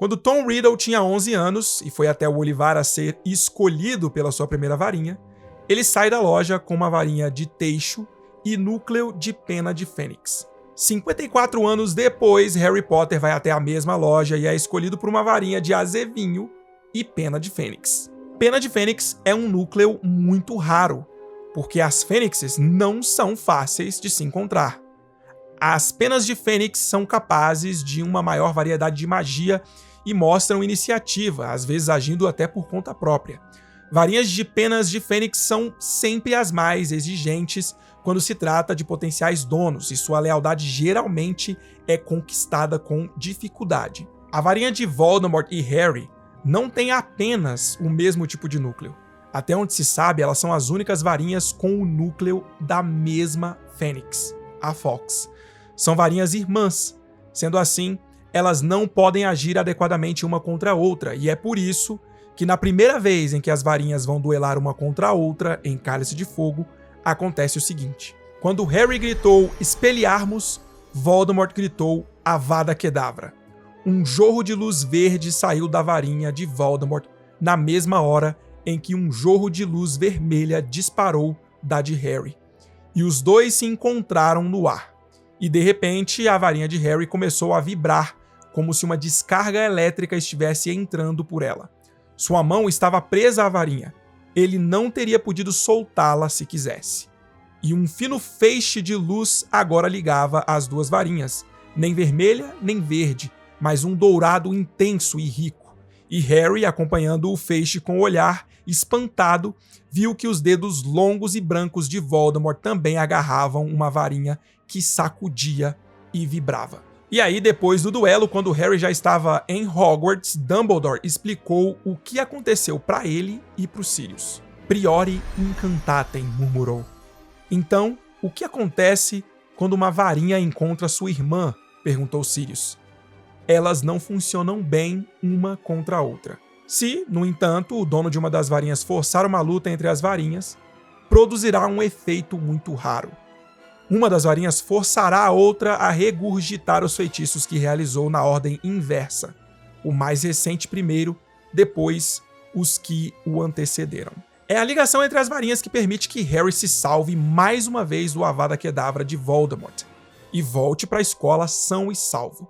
Quando Tom Riddle tinha 11 anos e foi até o Olivar a ser escolhido pela sua primeira varinha, ele sai da loja com uma varinha de teixo e núcleo de pena de fênix. 54 anos depois, Harry Potter vai até a mesma loja e é escolhido por uma varinha de azevinho e pena de fênix. Pena de fênix é um núcleo muito raro, porque as fênixes não são fáceis de se encontrar. As penas de fênix são capazes de uma maior variedade de magia e mostram iniciativa, às vezes agindo até por conta própria. Varinhas de penas de fênix são sempre as mais exigentes quando se trata de potenciais donos, e sua lealdade geralmente é conquistada com dificuldade. A varinha de Voldemort e Harry não tem apenas o mesmo tipo de núcleo. Até onde se sabe, elas são as únicas varinhas com o núcleo da mesma fênix, a Fawkes. São varinhas irmãs. Sendo assim, elas não podem agir adequadamente uma contra a outra, e é por isso que na primeira vez em que as varinhas vão duelar uma contra a outra em Cálice de Fogo, acontece o seguinte. Quando Harry gritou Expelliarmus, Voldemort gritou Avada Kedavra. Um jorro de luz verde saiu da varinha de Voldemort na mesma hora em que um jorro de luz vermelha disparou da de Harry. E os dois se encontraram no ar. E de repente, a varinha de Harry começou a vibrar, como se uma descarga elétrica estivesse entrando por ela. Sua mão estava presa à varinha. Ele não teria podido soltá-la se quisesse. E um fino feixe de luz agora ligava as duas varinhas, nem vermelha nem verde, mas um dourado intenso e rico. E Harry, acompanhando o feixe com o olhar, espantado, viu que os dedos longos e brancos de Voldemort também agarravam uma varinha que sacudia e vibrava. E aí, depois do duelo, quando Harry já estava em Hogwarts, Dumbledore explicou o que aconteceu para ele e para os Sirius. Priori incantatem, murmurou. Então, o que acontece quando uma varinha encontra sua irmã? Perguntou Sirius. Elas não funcionam bem uma contra a outra. Se, no entanto, o dono de uma das varinhas forçar uma luta entre as varinhas, produzirá um efeito muito raro. Uma das varinhas forçará a outra a regurgitar os feitiços que realizou na ordem inversa, o mais recente primeiro, depois os que o antecederam. É a ligação entre as varinhas que permite que Harry se salve mais uma vez do Avada Kedavra de Voldemort e volte para a escola são e salvo.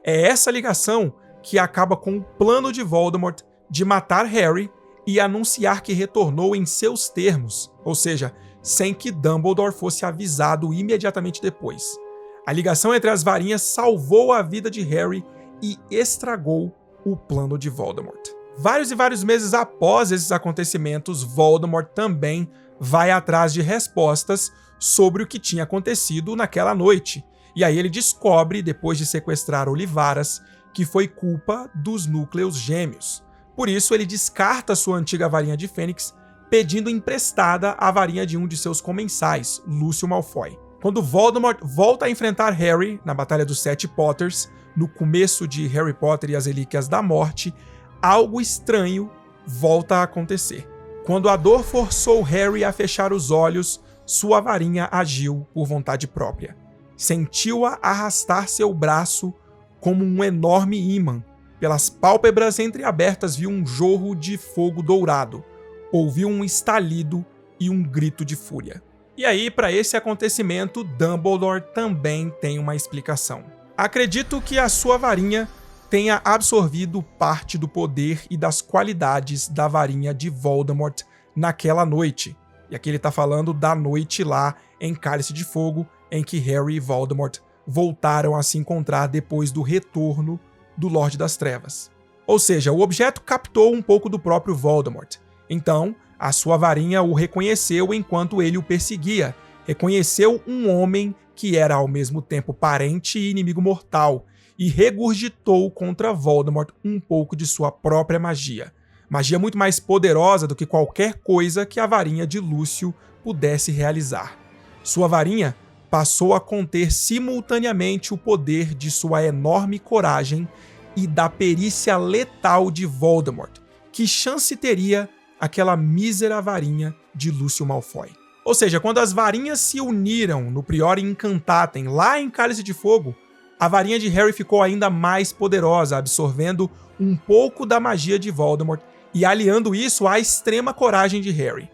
É essa ligação que acaba com o plano de Voldemort de matar Harry e anunciar que retornou em seus termos, ou seja, sem que Dumbledore fosse avisado imediatamente depois. A ligação entre as varinhas salvou a vida de Harry e estragou o plano de Voldemort. Vários e vários meses após esses acontecimentos, Voldemort também vai atrás de respostas sobre o que tinha acontecido naquela noite. E aí ele descobre, depois de sequestrar Olivaras, que foi culpa dos núcleos gêmeos. Por isso ele descarta sua antiga varinha de Fênix, pedindo emprestada a varinha de um de seus comensais, Lúcio Malfoy. Quando Voldemort volta a enfrentar Harry na Batalha dos Sete Potters, no começo de Harry Potter e as Relíquias da Morte, algo estranho volta a acontecer. Quando a dor forçou Harry a fechar os olhos, sua varinha agiu por vontade própria. Sentiu-a arrastar seu braço como um enorme ímã. Pelas pálpebras entreabertas viu um jorro de fogo dourado. Ouviu um estalido e um grito de fúria. E aí, para esse acontecimento, Dumbledore também tem uma explicação. Acredito que a sua varinha tenha absorvido parte do poder e das qualidades da varinha de Voldemort naquela noite. E aqui ele está falando da noite lá em Cálice de Fogo, em que Harry e Voldemort voltaram a se encontrar depois do retorno do Lorde das Trevas. Ou seja, o objeto captou um pouco do próprio Voldemort. Então, a sua varinha o reconheceu enquanto ele o perseguia. Reconheceu um homem que era ao mesmo tempo parente e inimigo mortal, e regurgitou contra Voldemort um pouco de sua própria magia. Magia muito mais poderosa do que qualquer coisa que a varinha de Lúcio pudesse realizar. Sua varinha passou a conter simultaneamente o poder de sua enorme coragem e da perícia letal de Voldemort. Que chance teria aquela mísera varinha de Lúcio Malfoy? Ou seja, quando as varinhas se uniram no Priori Incantatem lá em Cálice de Fogo, a varinha de Harry ficou ainda mais poderosa, absorvendo um pouco da magia de Voldemort e aliando isso à extrema coragem de Harry.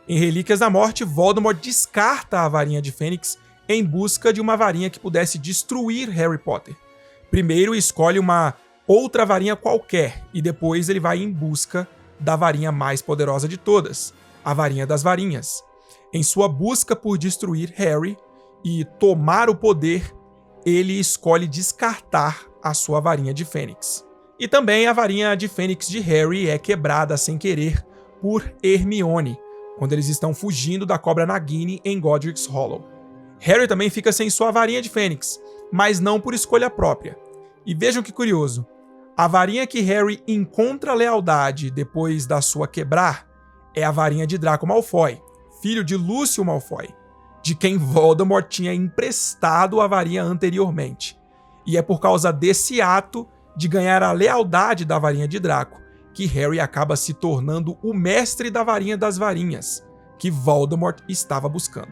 Em Relíquias da Morte, Voldemort descarta a varinha de Fênix em busca de uma varinha que pudesse destruir Harry Potter. Primeiro escolhe uma outra varinha qualquer e depois ele vai em busca da varinha mais poderosa de todas, a Varinha das Varinhas. Em sua busca por destruir Harry e tomar o poder, ele escolhe descartar a sua varinha de Fênix. E também a varinha de Fênix de Harry é quebrada sem querer por Hermione, quando eles estão fugindo da Cobra Nagini em Godric's Hollow. Harry também fica sem sua varinha de Fênix, mas não por escolha própria. E vejam que curioso, a varinha que Harry encontra lealdade depois da sua quebrar é a varinha de Draco Malfoy, filho de Lúcio Malfoy, de quem Voldemort tinha emprestado a varinha anteriormente. E é por causa desse ato de ganhar a lealdade da varinha de Draco que Harry acaba se tornando o mestre da Varinha das Varinhas, que Voldemort estava buscando.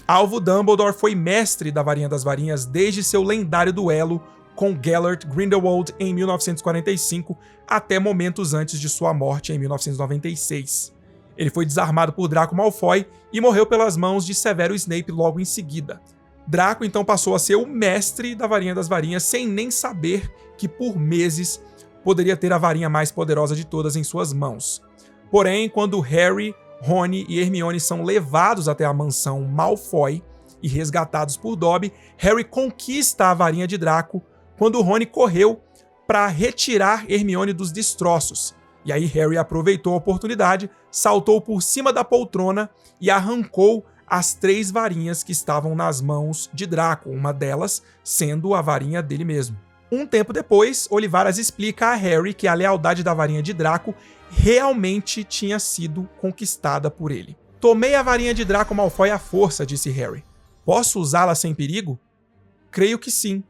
Alvo Dumbledore foi mestre da Varinha das Varinhas desde seu lendário duelo com Gellert Grindelwald em 1945 até momentos antes de sua morte em 1996. Ele foi desarmado por Draco Malfoy e morreu pelas mãos de Severo Snape logo em seguida. Draco então passou a ser o mestre da Varinha das Varinhas sem nem saber que por meses poderia ter a varinha mais poderosa de todas em suas mãos. Porém, quando Harry, Rony e Hermione são levados até a mansão Malfoy e resgatados por Dobby, Harry conquista a varinha de Draco quando Rony correu para retirar Hermione dos destroços. E aí Harry aproveitou a oportunidade, saltou por cima da poltrona e arrancou as 3 varinhas que estavam nas mãos de Draco, uma delas sendo a varinha dele mesmo. Um tempo depois, Olivaras explica a Harry que a lealdade da varinha de Draco realmente tinha sido conquistada por ele. Tomei a varinha de Draco Malfoy à força, disse Harry. Posso usá-la sem perigo? Creio que sim.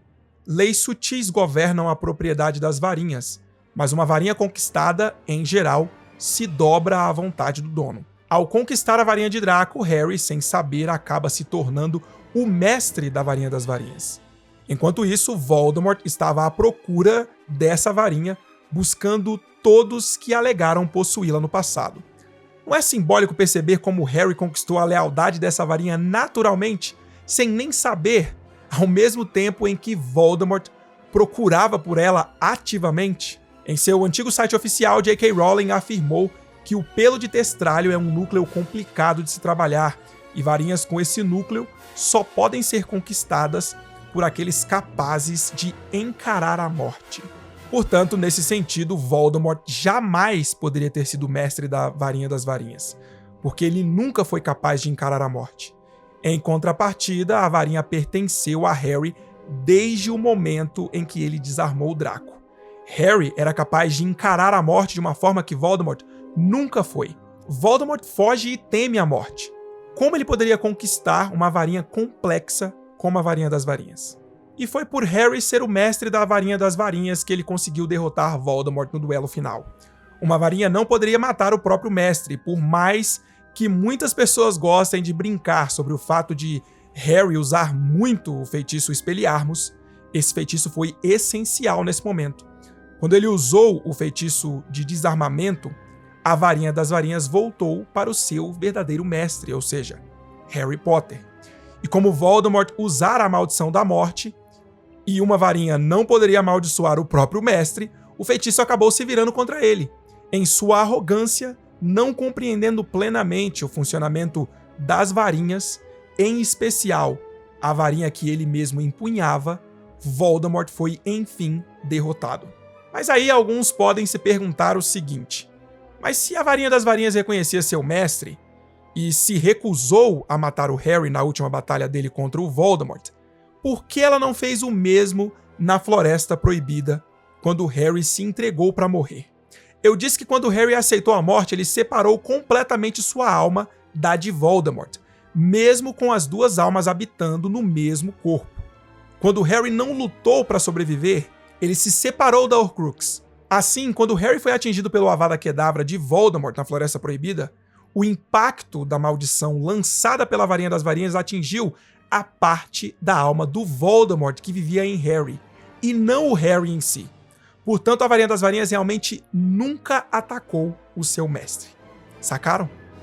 Leis sutis governam a propriedade das varinhas, mas uma varinha conquistada, em geral, se dobra à vontade do dono. Ao conquistar a varinha de Draco, Harry, sem saber, acaba se tornando o mestre da Varinha das Varinhas. Enquanto isso, Voldemort estava à procura dessa varinha, buscando todos que alegaram possuí-la no passado. Não é simbólico perceber como Harry conquistou a lealdade dessa varinha naturalmente, sem nem saber, ao mesmo tempo em que Voldemort procurava por ela ativamente? Em seu antigo site oficial, J.K. Rowling afirmou que o pelo de testralho é um núcleo complicado de se trabalhar e varinhas com esse núcleo só podem ser conquistadas por aqueles capazes de encarar a morte. Portanto, nesse sentido, Voldemort jamais poderia ter sido mestre da Varinha das Varinhas, porque ele nunca foi capaz de encarar a morte. Em contrapartida, a varinha pertenceu a Harry desde o momento em que ele desarmou o Draco. Harry era capaz de encarar a morte de uma forma que Voldemort nunca foi. Voldemort foge e teme a morte. Como ele poderia conquistar uma varinha complexa como a Varinha das Varinhas? E foi por Harry ser o mestre da Varinha das Varinhas que ele conseguiu derrotar Voldemort no duelo final. Uma varinha não poderia matar o próprio mestre, por mais que muitas pessoas gostem de brincar sobre o fato de Harry usar muito o feitiço Expelliarmus. Esse feitiço foi essencial nesse momento. Quando ele usou o feitiço de desarmamento, a Varinha das Varinhas voltou para o seu verdadeiro mestre, ou seja, Harry Potter. E como Voldemort usara a maldição da morte, e uma varinha não poderia amaldiçoar o próprio mestre, o feitiço acabou se virando contra ele. Em sua arrogância, não compreendendo plenamente o funcionamento das varinhas, em especial a varinha que ele mesmo empunhava, Voldemort foi, enfim, derrotado. Mas aí alguns podem se perguntar o seguinte: mas se a Varinha das Varinhas reconhecia seu mestre e se recusou a matar o Harry na última batalha dele contra o Voldemort, por que ela não fez o mesmo na Floresta Proibida, quando o Harry se entregou para morrer? Eu disse que quando Harry aceitou a morte, ele separou completamente sua alma da de Voldemort, mesmo com as 2 almas habitando no mesmo corpo. Quando Harry não lutou para sobreviver, ele se separou da Horcrux. Assim, quando Harry foi atingido pelo Avada Kedavra de Voldemort na Floresta Proibida, o impacto da maldição lançada pela Varinha das Varinhas atingiu a parte da alma do Voldemort que vivia em Harry. e não o Harry em si. Portanto, a varinha das varinhas realmente nunca atacou o seu mestre. Sacaram?